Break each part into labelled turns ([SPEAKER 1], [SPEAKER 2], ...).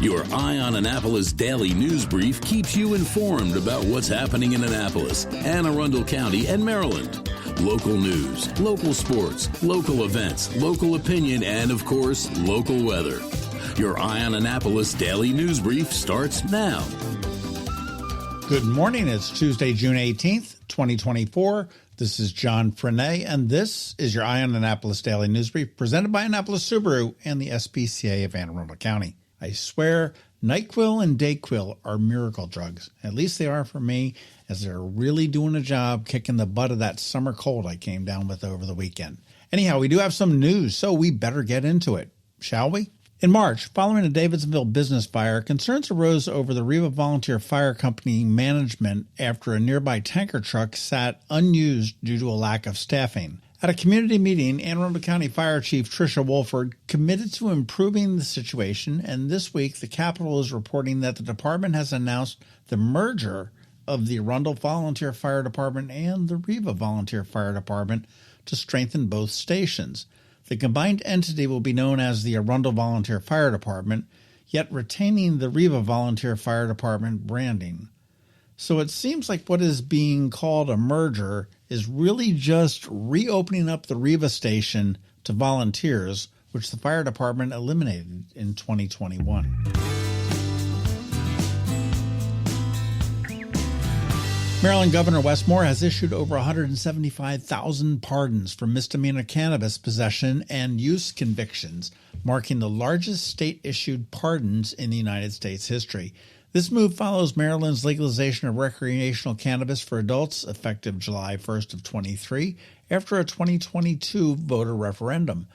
[SPEAKER 1] Your Eye on Annapolis daily news brief keeps you informed about what's happening in Annapolis, Anne Arundel County, and Maryland. Local news, local sports, local events, local opinion, and, of course, local weather. Your Eye on Annapolis daily news brief starts now.
[SPEAKER 2] Good morning. It's Tuesday, June 18th, 2024. This is John Frenaye, and this is your Eye on Annapolis daily news brief presented by Annapolis Subaru and the SPCA of Anne Arundel County. I swear, NyQuil and DayQuil are miracle drugs. At least they are for me, as they're really doing a job kicking the butt of that summer cold I came down with over the weekend. Anyhow, we do have some news, so we better get into it, shall we? In March, following a Davidsonville business fire, concerns arose over the Riva Volunteer Fire Company management after a nearby tanker truck sat unused due to a lack of staffing. At a community meeting, Anne Arundel County Fire Chief Tricia Wolford committed to improving the situation, and this week the Capitol is reporting that the department has announced the merger of the Arundel Volunteer Fire Department and the Riva Volunteer Fire Department to strengthen both stations. The combined entity will be known as the Arundel Volunteer Fire Department, yet retaining the Riva Volunteer Fire Department branding. So it seems like what is being called a merger is really just reopening up the Riva station to volunteers, which the fire department eliminated in 2021. Maryland Governor Wes Moore has issued over 175,000 pardons for misdemeanor cannabis possession and use convictions, marking the largest state-issued pardons in the United States history. This move follows Maryland's legalization of recreational cannabis for adults effective July 1st of 23 after a 2022 voter referendum.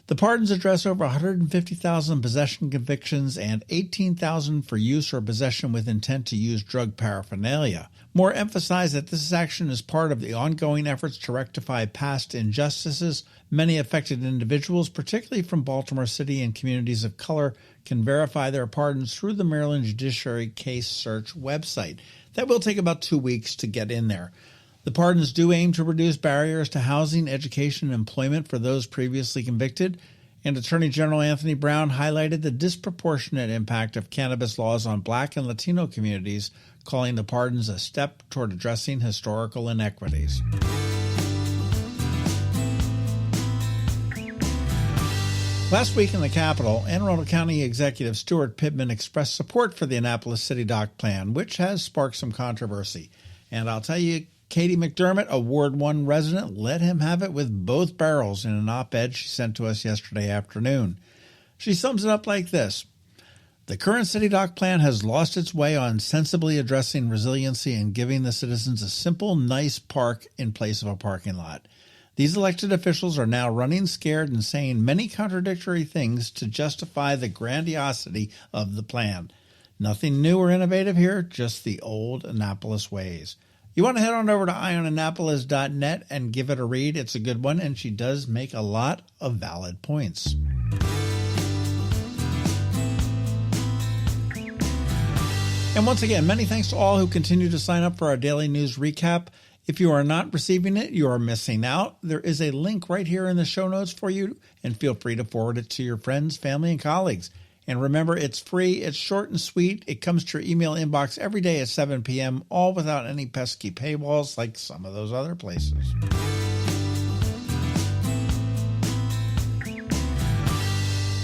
[SPEAKER 2] The pardons address over 150,000 possession convictions and 18,000 for use or possession with intent to use drug paraphernalia. Moore emphasized that this action is part of the ongoing efforts to rectify past injustices. Many affected individuals, particularly from Baltimore City and communities of color, can verify their pardons through the Maryland Judiciary Case Search website. That will take about 2 weeks to get in there. The pardons do aim to reduce barriers to housing, education, and employment for those previously convicted, and Attorney General Anthony Brown highlighted the disproportionate impact of cannabis laws on Black and Latino communities, calling the pardons a step toward addressing historical inequities. Last week in the Capitol, Anne Arundel County Executive Stuart Pittman expressed support for the Annapolis City Dock Plan, which has sparked some controversy. And I'll tell you, Katie McDermott, a Ward 1 resident, let him have it with both barrels in an op-ed she sent to us yesterday afternoon. She sums it up like this. The current City Dock Plan has lost its way on sensibly addressing resiliency and giving the citizens a simple, nice park in place of a parking lot. These elected officials are now running scared and saying many contradictory things to justify the grandiosity of the plan. Nothing new or innovative here, just the old Annapolis ways. You want to head on over to eyeonannapolis.net and give it a read. It's a good one, and she does make a lot of valid points. And once again, many thanks to all who continue to sign up for our daily news recap. If you are not receiving it, you are missing out. There is a link right here in the show notes for you, and feel free to forward it to your friends, family, and colleagues. And remember, it's free, it's short and sweet, it comes to your email inbox every day at 7 p.m., all without any pesky paywalls like some of those other places.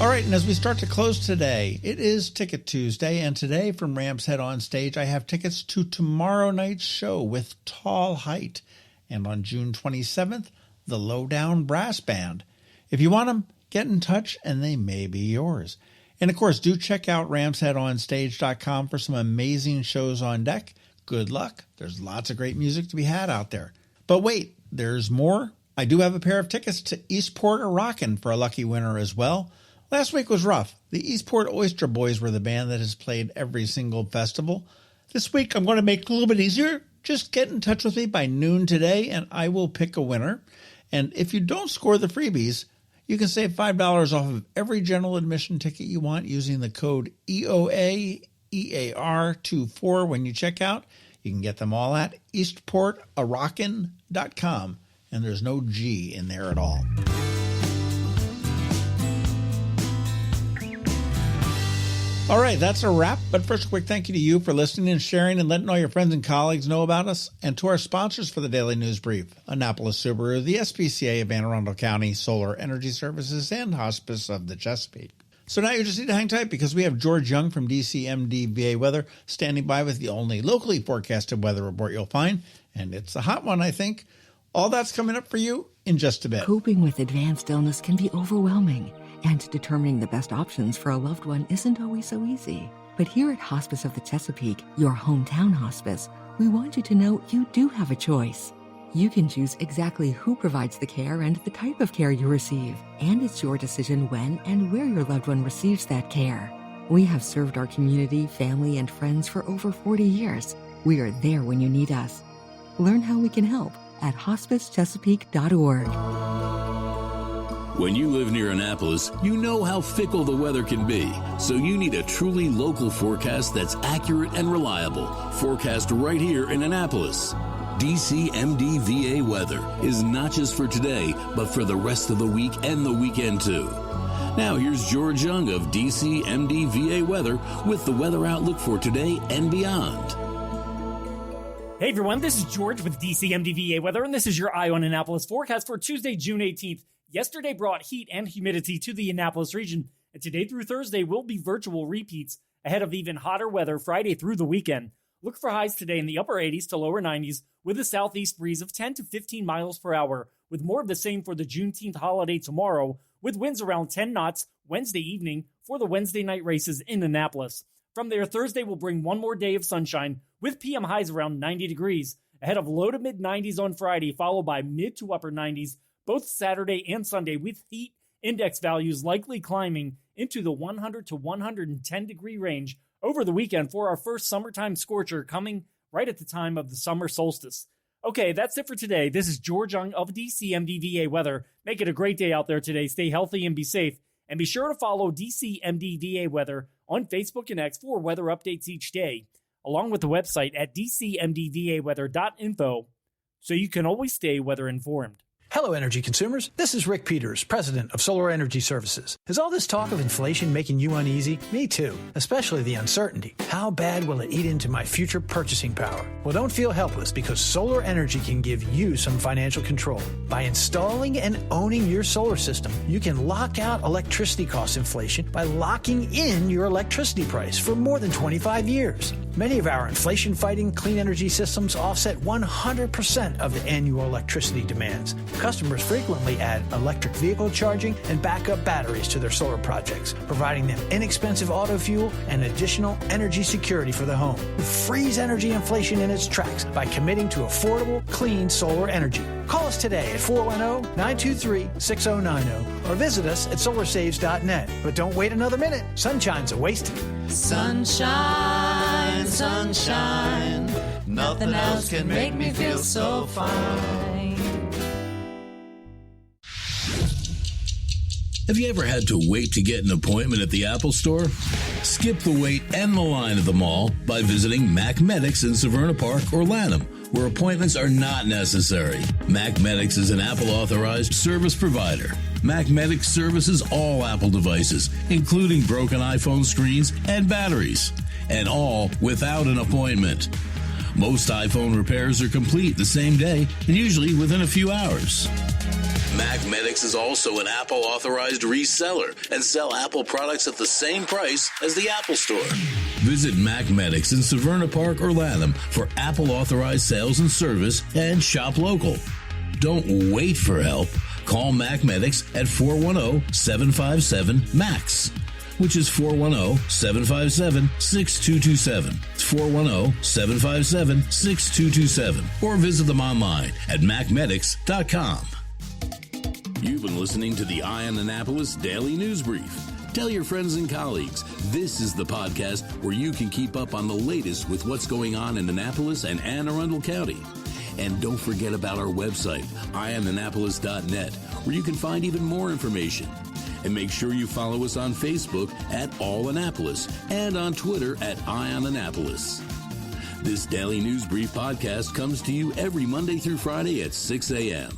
[SPEAKER 2] All right, and as we start to close today, it is Ticket Tuesday, and today from Rams Head on Stage, I have tickets to tomorrow night's show with Tall Height, and on June 27th, the Lowdown Brass Band. If you want them, get in touch, and they may be yours. And of course, do check out ramsheadonstage.com for some amazing shows on deck. Good luck. There's lots of great music to be had out there. But wait, there's more. I do have a pair of tickets to Eastport A Rockin for a lucky winner as well. Last week was rough. The Eastport Oyster Boys were the band that has played every single festival. This week, I'm going to make it a little bit easier. Just get in touch with me by noon today, and I will pick a winner. And if you don't score the freebies, you can save $5 off of every general admission ticket you want using the code EOAEAR24 when you check out. You can get them all at eastportarockin.com, and there's no G in there at all. All right, that's a wrap. But first, a quick thank you to you for listening and sharing and letting all your friends and colleagues know about us, and to our sponsors for the Daily News Brief, Annapolis Subaru, the SPCA of Anne Arundel County, Solar Energy Services, and Hospice of the Chesapeake. So now you just need to hang tight because we have George Young from DCMD VA Weather standing by with the only locally forecasted weather report you'll find, and it's a hot one, I think. All that's coming up for you in just a bit.
[SPEAKER 3] Coping with advanced illness can be overwhelming, and determining the best options for a loved one isn't always so easy. But here at Hospice of the Chesapeake, your hometown hospice, we want you to know you do have a choice. You can choose exactly who provides the care and the type of care you receive, and it's your decision when and where your loved one receives that care. We have served our community, family, and friends for over 40 years. We are there when you need us. Learn how we can help at hospicechesapeake.org.
[SPEAKER 1] When you live near Annapolis, you know how fickle the weather can be, so you need a truly local forecast that's accurate and reliable. Forecast right here in Annapolis. DCMD VA Weather is not just for today, but for the rest of the week and the weekend too. Now here's George Young of DCMD VA Weather with the weather outlook for today and beyond.
[SPEAKER 4] Hey everyone, this is George with DCMD VA Weather, and this is your Eye on Annapolis forecast for Tuesday, June 18th. Yesterday brought heat and humidity to the Annapolis region, and today through Thursday will be virtual repeats ahead of even hotter weather Friday through the weekend. Look for highs today in the upper 80s to lower 90s with a southeast breeze of 10 to 15 miles per hour, with more of the same for the Juneteenth holiday tomorrow, with winds around 10 knots Wednesday evening for the Wednesday night races in Annapolis. From there, Thursday will bring one more day of sunshine with PM highs around 90 degrees, ahead of low to mid 90s on Friday, followed by mid to upper 90s both Saturday and Sunday, with heat index values likely climbing into the 100 to 110 degree range over the weekend for our first summertime scorcher coming right at the time of the summer solstice. Okay, that's it for today. This is George Young of DCMD VA Weather. Make it a great day out there today. Stay healthy and be safe. And be sure to follow DCMD VA Weather on Facebook and X for weather updates each day, along with the website at dcmdvaweather.info, so you can always stay weather informed.
[SPEAKER 5] Hello, energy consumers. This is Rick Peters, president of Solar Energy Services. Is all this talk of inflation making you uneasy? Me too, especially the uncertainty. How bad will it eat into my future purchasing power? Well, don't feel helpless, because solar energy can give you some financial control. By installing and owning your solar system, you can lock out electricity cost inflation by locking in your electricity price for more than 25 years. Many of our inflation-fighting clean energy systems offset 100% of the annual electricity demands. Customers frequently add electric vehicle charging and backup batteries to their solar projects, providing them inexpensive auto fuel and additional energy security for the home. Freeze energy inflation in its tracks by committing to affordable, clean solar energy. Call us today at 410-923-6090 or visit us at solarsaves.net. But don't wait another minute. Sunshine's a wasted.
[SPEAKER 6] Sunshine, sunshine, nothing else can make me feel so fine.
[SPEAKER 1] Have you ever had to wait to get an appointment at the Apple Store? Skip the wait and the line at the mall by visiting Mac Medics in Severna Park or Lanham, where appointments are not necessary. Mac Medics is an Apple-authorized service provider. Mac Medics services all Apple devices, including broken iPhone screens and batteries, and all without an appointment. Most iPhone repairs are complete the same day and usually within a few hours. Mac Medics is also an Apple-authorized reseller and sell Apple products at the same price as the Apple Store. Visit Mac Medics in Severna Park or Lanham for Apple-authorized sales and service, and shop local. Don't wait for help. Call Mac Medics at 410-757-MAX, which is 410-757-6227. It's 410-757-6227. Or visit them online at macmedics.com. You've been listening to the Eye on Annapolis Daily News Brief. Tell your friends and colleagues, this is the podcast where you can keep up on the latest with what's going on in Annapolis and Anne Arundel County. And don't forget about our website, eyeonannapolis.net, where you can find even more information. And make sure you follow us on Facebook at All Annapolis and on Twitter at Eye on Annapolis. This Daily News Brief podcast comes to you every Monday through Friday at 6 a.m.